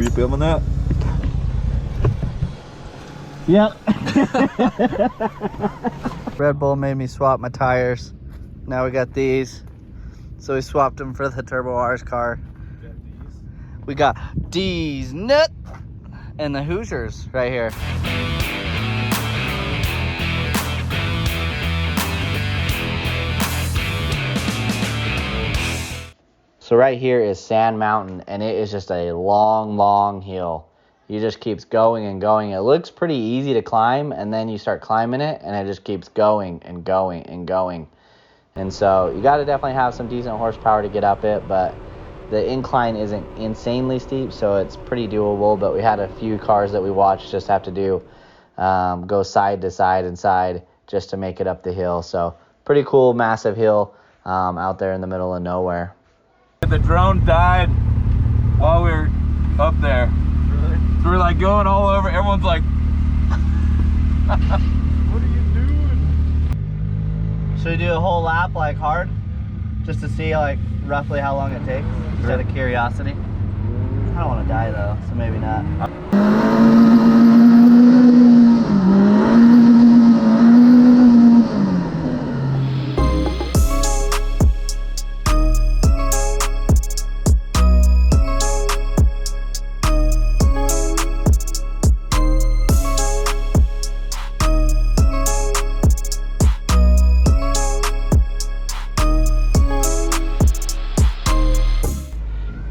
you filming that? Yep. Red Bull made me swap my tires. Now we got these. So we swapped them for the Turbo R's car. We got these nut and the Hoosiers right here. So right here is Sand Mountain, and it is just a long hill. It just keeps going and going. It looks pretty easy to climb, and then you start climbing it, and it just keeps going and going and going. And so you got to definitely have some decent horsepower to get up it, but the incline isn't insanely steep, so it's pretty doable. But we had a few cars that we watched just have to do go side to side and side just to make it up the hill. So pretty cool, massive hill out there in the middle of nowhere. The drone died while we were up there. Really? So we're like going all over. Everyone's like, what are you doing? Should we do a whole lap like hard? Just to see like roughly how long it takes? Just out of curiosity. I don't want to die though, so maybe not.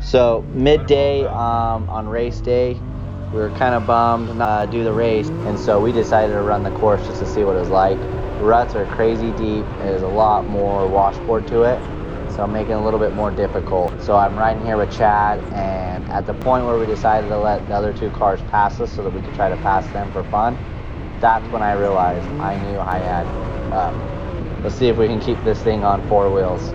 So midday on race day, we were kind of bummed not to do the race, and so we decided to run the course just to see what it was like. The ruts are crazy deep. There's a lot more washboard to it, so I'm making it a little bit more difficult. So I'm riding here with Chad, and at the point where we decided to let the other two cars pass us so that we could try to pass them for fun, that's when I realized I knew I had up. Let's see if we can keep this thing on 4 wheels.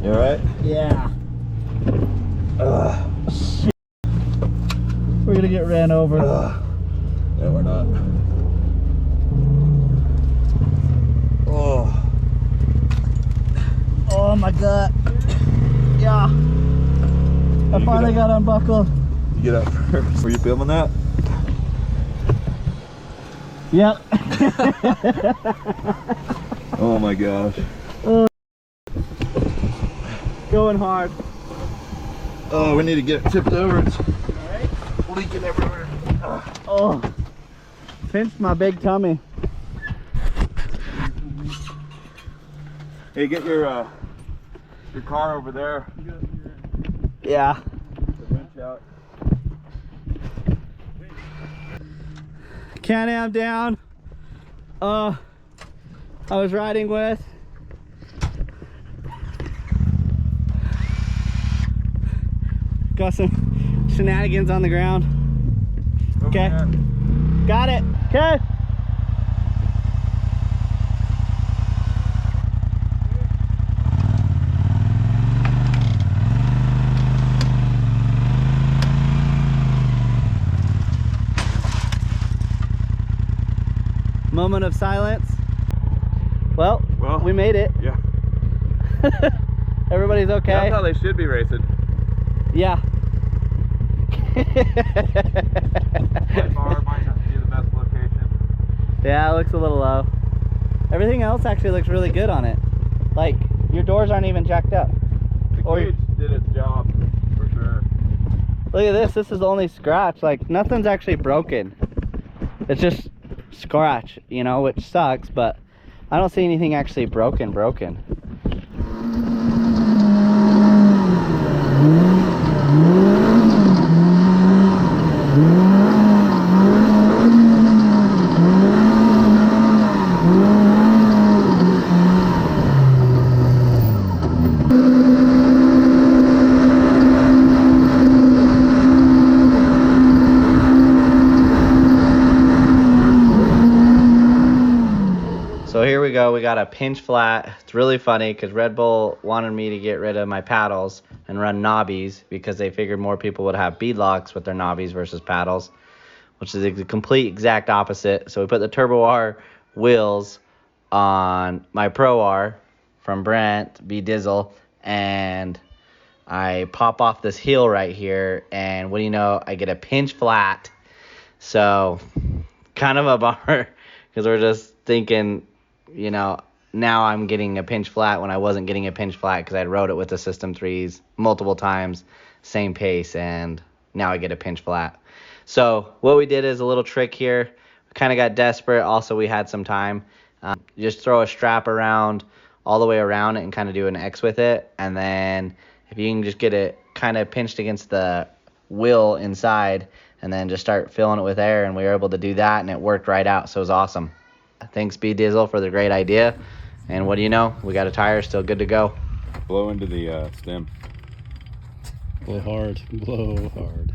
You alright? Yeah. Shit. We're gonna get ran over. Yeah, we're not. Oh my god. Yeah. I finally got unbuckled. You get up first. Were you filming that? Yep. Oh my gosh. Going hard. Oh, we need to get it tipped over. It's leaking everywhere. Oh, pinched my big tummy. Hey, get your car over there. Yeah. The winch out. Can-Am down. I was riding with. Got some shenanigans on the ground. Okay. Got it. Okay. Moment of silence. Well, we made it. Yeah. Everybody's okay. That's how they should be racing. Yeah. My bar might not be the best location. Yeah, it looks a little low. Everything else actually looks really good on it. Like, your doors aren't even jacked up. The cage did its job, for sure. Look at this. This is the only scratch. Like, nothing's actually broken. It's just scratch, you know, which sucks, but I don't see anything actually broken. So here we go, we got a pinch flat. It's really funny because Red Bull wanted me to get rid of my paddles and run knobbies because they figured more people would have beadlocks with their knobbies versus paddles, which is the complete exact opposite. So we put the Turbo R wheels on my Pro R from Brent, B Dizzle, and I pop off this heel right here, and what do you know, I get a pinch flat. So kind of a bummer because we're just thinking, you know, now I'm getting a pinch flat when I wasn't getting a pinch flat because I rode it with the System 3s multiple times, same pace, and now I get a pinch flat. So what we did is a little trick here. We kind of got desperate. Also, we had some time. Just throw a strap around all the way around it and kind of do an X with it. And then if you can just get it kind of pinched against the wheel inside and then just start filling it with air, and we were able to do that, and it worked right out. So it was awesome. Thanks, B Dizzle, for the great idea. And what do you know? We got a tire still good to go. Blow into the stem. Blow hard, blow hard.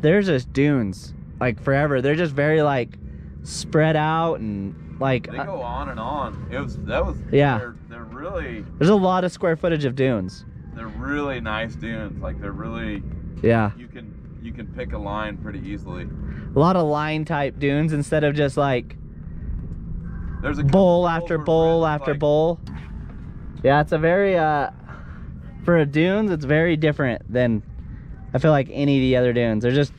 There's just dunes like forever. They're just very like spread out and like They go on and on. Yeah. They're really, there's a lot of square footage of dunes. they're really nice dunes. Like they're really, Yeah. you can pick a line pretty easily. A lot of line type dunes instead of just like There's a bowl couple after where bowl it's after like- bowl. Yeah, it's a very for a dunes, it's very different than I feel like any of the other dunes. They're just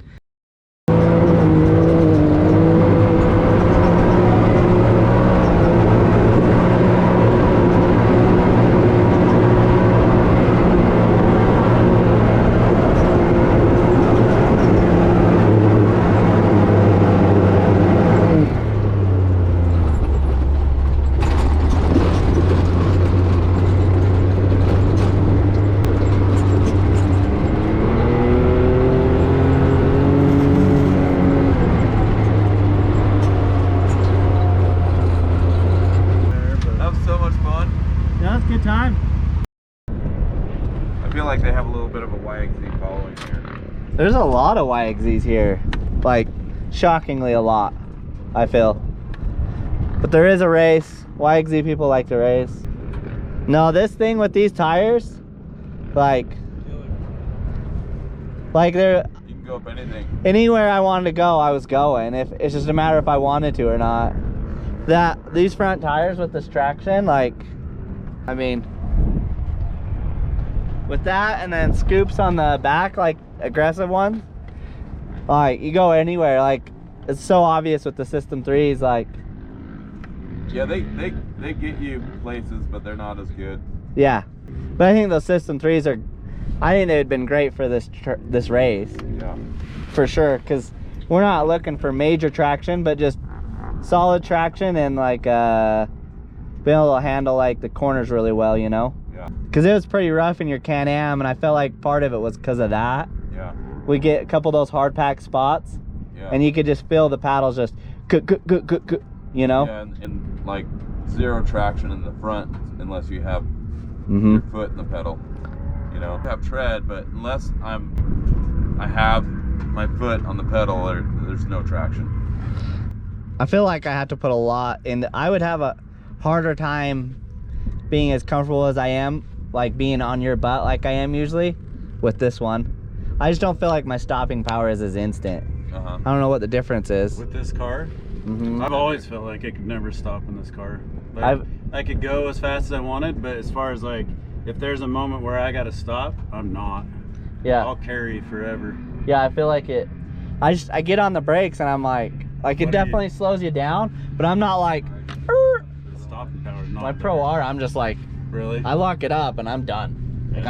good time. I feel like they have a little bit of a YXZ following here. There's a lot of YXZs here, like shockingly a lot, I feel. But there is a race. YXZ people like to race. No, this thing with these tires, like they're You can go up anything. anywhere I wanted to go, I was going. If it's just a matter if I wanted to or not. These front tires with this traction, like, I mean, with that and then scoops on the back, like aggressive ones, like you go anywhere. Like it's so obvious with the System 3s, like. Yeah, they get you places, but they're not as good. Yeah, but I think those System 3s are, I think they'd been great for this race. Yeah. For sure, because we're not looking for major traction, but just solid traction and like but being able to handle like the corners really well, you know? Yeah. Because it was pretty rough in your Can-Am, and I felt like part of it was because of that. Yeah. We get a couple of those hard pack spots, and you could just feel the paddles just, you know? Yeah, and like zero traction in the front unless you have your foot in the pedal. You know, I have tread, but unless I have my foot on the pedal, there's no traction. I feel like I have to put a lot in. I would have a harder time being as comfortable as I am, like being on your butt like I am usually with this one. I just don't feel like my stopping power is as instant. I don't know what the difference is. With this car, I've always felt like I could never stop in this car. Like, I could go as fast as I wanted, but as far as like, if there's a moment where I gotta stop, I'm not. Yeah. I'll carry forever. Yeah, I feel like it. I get on the brakes and I'm like it definitely slows you down, but I'm not like, The stopping power is not my there. Pro R, I'm just like, Really? I lock it up and I'm done.